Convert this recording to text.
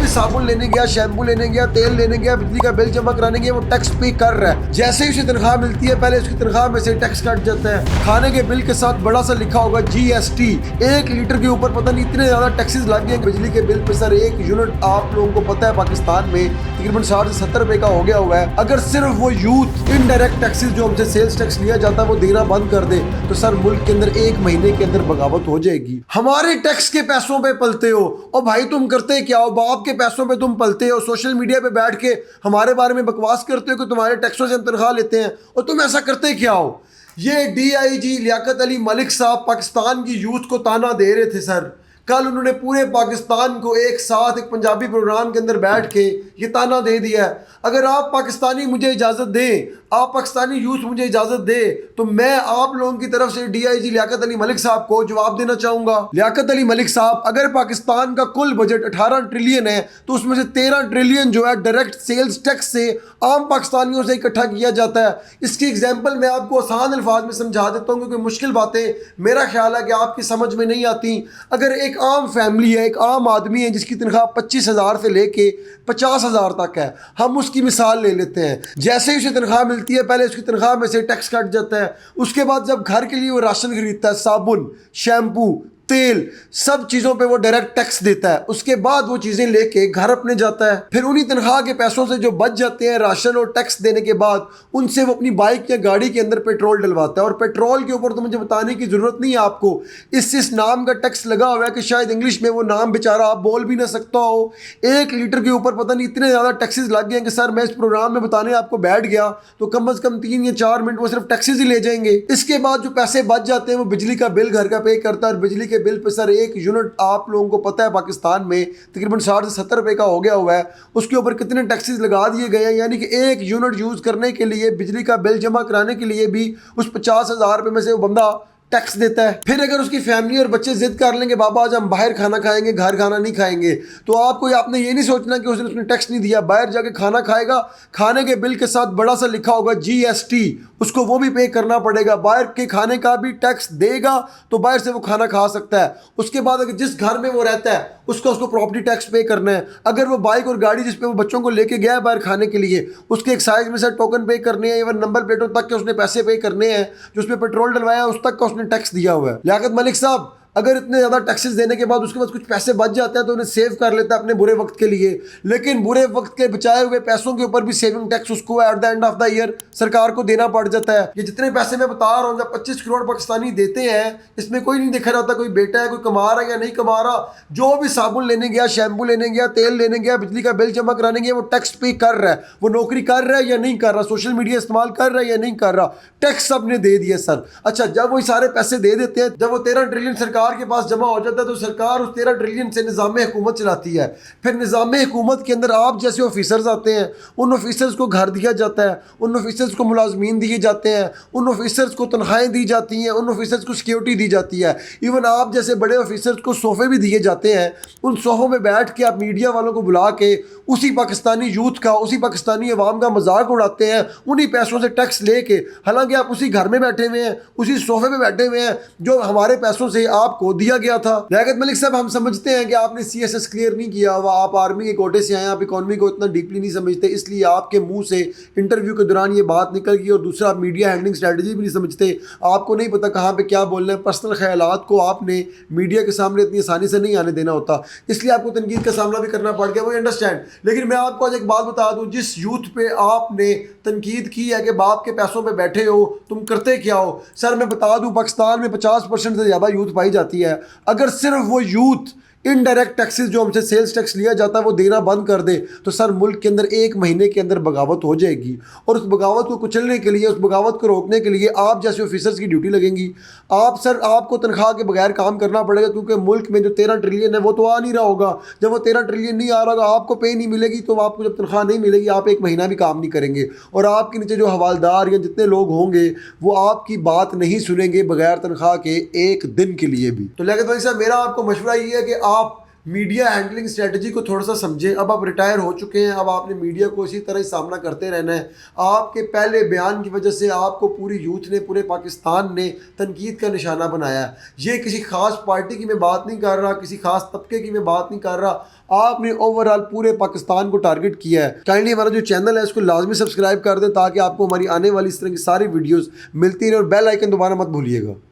भी साबुन लेने गया, शैम्पू लेने गया, तेल लेने गया, बिजली का बिल जमा कराने गया, वो टैक्स पे कर रहा है। जैसे ही उसे तनख्वाह मिलती है पहले उसकी तनख्वाह में से टैक्स कट जाता है। खाने के बिल के साथ बड़ा सा लिखा होगा GST। 1 लीटर के ऊपर पता नहीं इतने ज्यादा टैक्सेस लग गए। बिजली के बिल पे सर 1 यूनिट आप लोगों को पता है पाकिस्तान में तकरीबन 60 से 70 रुपए का हो गया हुआ है। अगर सिर्फ वो यूथ इनडायरेक्ट टैक्सेस जो हमसे सेल्स टैक्स लिया जाता है वो देना बंद कर दे तो सर मुल्क के अंदर 1 महीने के अंदर बगावत हो जाएगी। हमारे टैक्स के पैसों पे पलते हो और भाई तुम करते क्या हो? बाप के पैसों पे तुम पलते हो, सोशल मीडिया पे बैठ के हमारे बारे में बकवास करते हो कि तुम्हारे टैक्सों से हम तनख्वाह लेते हैं, और तुम ऐसा करते क्या हो? ये DIG लियाकत अली मलिक साहब पाकिस्तान की यूथ को ताना दे रहे थे सर। कल उन्होंने पूरे पाकिस्तान को एक साथ एक पंजाबी प्रोग्राम के अंदर बैठ के ये ताना दे दिया है, अगर आप पाकिस्तानी मुझे इजाज़त दें, आप पाकिस्तानी यूथ मुझे इजाज़त दे तो मैं आप लोगों की तरफ से DIG लियाकत अली मलिक साहब को जवाब देना चाहूँगा। लियाकत अली मलिक साहब, अगर पाकिस्तान का कुल बजट 18 ट्रिलियन है तो उसमें से 13 ट्रिलियन जो है डायरेक्ट सेल्स टैक्स से आम पाकिस्तानियों से इकट्ठा किया जाता है। इसकी एग्जाम्पल मैं आपको आसान अल्फाज में समझा देता हूँ क्योंकि मुश्किल बातें मेरा ख्याल है कि आपकी समझ में नहीं आती। अगर एक आम फैमिली है, एक आम आदमी है जिसकी तनख्वाह 25,000 से लेके 50,000 तक है, हम उसकी मिसाल ले लेते हैं। जैसे ही उसे तनख्वाह मिलती है पहले उसकी तनख्वाह में से टैक्स कट जाता है। उसके बाद जब घर के लिए वो राशन खरीदता है, साबुन, शैम्पू, तेल, सब चीज़ों पे वो डायरेक्ट टैक्स देता है। उसके बाद वो चीज़ें लेके घर अपने जाता है। फिर उन्हीं तनख्वाह के पैसों से जो बच जाते हैं राशन और टैक्स देने के बाद उनसे वो अपनी बाइक या गाड़ी के अंदर पेट्रोल डलवाता है। और पेट्रोल के ऊपर तो मुझे बताने की ज़रूरत नहीं है आपको, इस नाम का टैक्स लगा हुआ है कि शायद इंग्लिश में वो नाम बेचारा आप बोल भी ना सकता हो। 1 लीटर के ऊपर पता नहीं इतने ज़्यादा टैक्सेस लग गए हैं कि सर मैं इस प्रोग्राम में बताने आपको बैठ गया तो कम अज़ कम 3 या 4 मिनट वो सिर्फ टैक्सेस ही ले जाएंगे। इसके बाद जो पैसे बच जाते हैं वो बिजली का बिल घर का पे करता है, और बिजली के बिल पे सर 1 यूनिट आप लोगों को पता है पाकिस्तान में तकरीबन 60 से 70 रुपए का हो गया हुआ है। उसके ऊपर कितने टैक्सेस लगा दिए गए हैं, यानी कि 1 यूनिट यूज़ करने के लिए, बिजली का बिल जमा कराने के लिए भी उस 50,000 रुपये में से वो बंदा टैक्स देता है। फिर अगर उसकी फैमिली और बच्चे जिद कर लेंगे बाबा आज हम बाहर खाना खाएंगे, घर खाना नहीं खाएंगे, तो आपने ये नहीं सोचना कि उसने टैक्स नहीं दिया, बाहर जाके खाना खाएगा, खाने के बिल के साथ बड़ा सा लिखा होगा GST, उसको वो भी पे करना पड़ेगा। बाहर के खाने का भी टैक्स देगा तो बाहर से वो खाना खा सकता है। उसके बाद अगर जिस घर में वो रहता है उसको प्रॉपर्टी टैक्स पे करना है। अगर वो बाइक और गाड़ी जिस पे वो बच्चों को लेके गया है बाहर खाने के लिए उसके एक्साइज में से टोकन पे करने हैं, इवन नंबर प्लेटों तक के उसने पैसे पे करने हैं, जो उसमें पेट्रोल डलवाया उस तक का उसने टैक्स दिया हुआ है। लियाकत मलिक साहब, अगर इतने ज़्यादा टैक्सेस देने के बाद उसके बाद कुछ पैसे बच जाते हैं तो उन्हें सेव कर लेता है अपने बुरे वक्त के लिए, लेकिन बुरे वक्त के बचाए हुए पैसों के ऊपर भी सेविंग टैक्स उसको at the end of the year सरकार को देना पड़ जाता है। ये जितने पैसे मैं बता रहा हूँ, जब 25 करोड़ पाकिस्तानी देते हैं, इसमें कोई नहीं देखा जाता कोई बेटा है, कोई कमा रहा है या नहीं कमा रहा। जो भी साबुन लेने गया, शैम्पू लेने गया, तेल लेने गया, बिजली का बिल जमा कराने गया, वो टैक्स पे कर रहा है। वो नौकरी कर रहा है या नहीं कर रहा, सोशल मीडिया इस्तेमाल कर रहा है या नहीं कर रहा, टैक्स सब ने दे दिया सर। अच्छा, जब वो सारे पैसे दे देते हैं, जब वो 13 ट्रिलियन सरकार के पास जमा जाता है तो सरकार उस 13 ट्रिलियन से निज़ाम हुकूमत चलाती है। फिर निज़ाम हुकूमत के अंदर आप जैसे ऑफिसर्स आते हैं, उन ऑफिसर्स को घर दिया जाता है, उन ऑफिसर्स को मुलाजमीन दिए जाते हैं, उन ऑफिसर्स को तनख्वाहें दी जाती हैं, उन ऑफिसर्स को सिक्योरिटी दी जाती है। इवन आप जैसे बड़े ऑफिसर्स को सोफ़े भी दिए जाते हैं। उन सोफ़ों में बैठ के आप मीडिया वालों को बुला के उसी पाकिस्तानी यूथ का, उसी पाकिस्तानी अवाम का मजाक उड़ाते हैं, उन्हीं पैसों से टैक्स लेके। हालांकि आप उसी घर में बैठे हुए हैं, उसी सोफ़े में बैठे हुए हैं जो हमारे पैसों से आपको दिया गया था। लियाकत मलिक साहब, हम समझते हैं कि आपने CSS क्लियर नहीं किया हुआ, आप आर्मी के कोटे से आए, आप इकॉनमी को इतना डीपली नहीं समझते, इसलिए आपके मुंह से इंटरव्यू के दौरान ये बात निकल गई। और दूसरा, आप मीडिया हैंडलिंग स्ट्रेटजी भी नहीं समझते, आपको नहीं पता कहाँ पे क्या बोलना है। पर्सनल ख्यालात को आपने मीडिया के सामने इतनी आसानी से नहीं आने देना होता, इसलिए आपको तनकीद का सामना भी करना पड़ गया, वो अंडरस्टैंड। लेकिन मैं आपको आज एक बात बता दूँ, जिस यूथ पे आपने तनकीद की है कि बाप के पैसों पे बैठे हो, तुम करते क्या हो, सर मैं बता दूँ पाकिस्तान में 50% से ज़्यादा यूथ पाई जाती है। अगर सिर्फ वो यूथ इनडायरेक्ट टैक्सेस जो हमसे सेल्स टैक्स लिया जाता है वो देना बंद कर दे तो सर मुल्क के अंदर 1 महीने के अंदर बगावत हो जाएगी। और उस बगावत को कुचलने के लिए, उस बगावत को रोकने के लिए आप जैसे ऑफिसर्स की ड्यूटी लगेंगी। आपको तनख्वाह के बगैर काम करना पड़ेगा, क्योंकि मुल्क में जो 13 ट्रिलियन है वो तो आ नहीं रहा होगा। जब वो 13 ट्रिलियन नहीं आ रहा होगा, आपको पे नहीं मिलेगी, तो आपको जब तनख्वाह नहीं मिलेगी आप 1 महीना भी काम नहीं करेंगे। और आपके नीचे जो हवालदार या जितने लोग होंगे वो आपकी बात नहीं सुनेंगे बगैर तनख्वाह के 1 दिन के लिए भी। तो लियाकत भाई साहब, मेरा आपको मशवरा ये है कि आप میڈیا ہینڈلنگ اسٹریٹجی کو تھوڑا سا سمجھیں. اب آپ ریٹائر ہو چکے ہیں, اب آپ نے میڈیا کو اسی طرح ہی سامنا کرتے رہنا ہے. آپ کے پہلے بیان کی وجہ سے آپ کو پوری یوتھ نے, پورے پاکستان نے تنقید کا نشانہ بنایا ہے. یہ کسی خاص پارٹی کی میں بات نہیں کر رہا, کسی خاص طبقے کی میں بات نہیں کر رہا, آپ نے اوور آل پورے پاکستان کو ٹارگٹ کیا ہے. کائنڈلی ہمارا جو چینل ہے اس کو لازمی سبسکرائب کر دیں تاکہ آپ کو ہماری آنے والی اس طرح کی ساری ویڈیوز ملتی رہیں, اور بیل آئیکن دوبارہ مت بھولیے گا.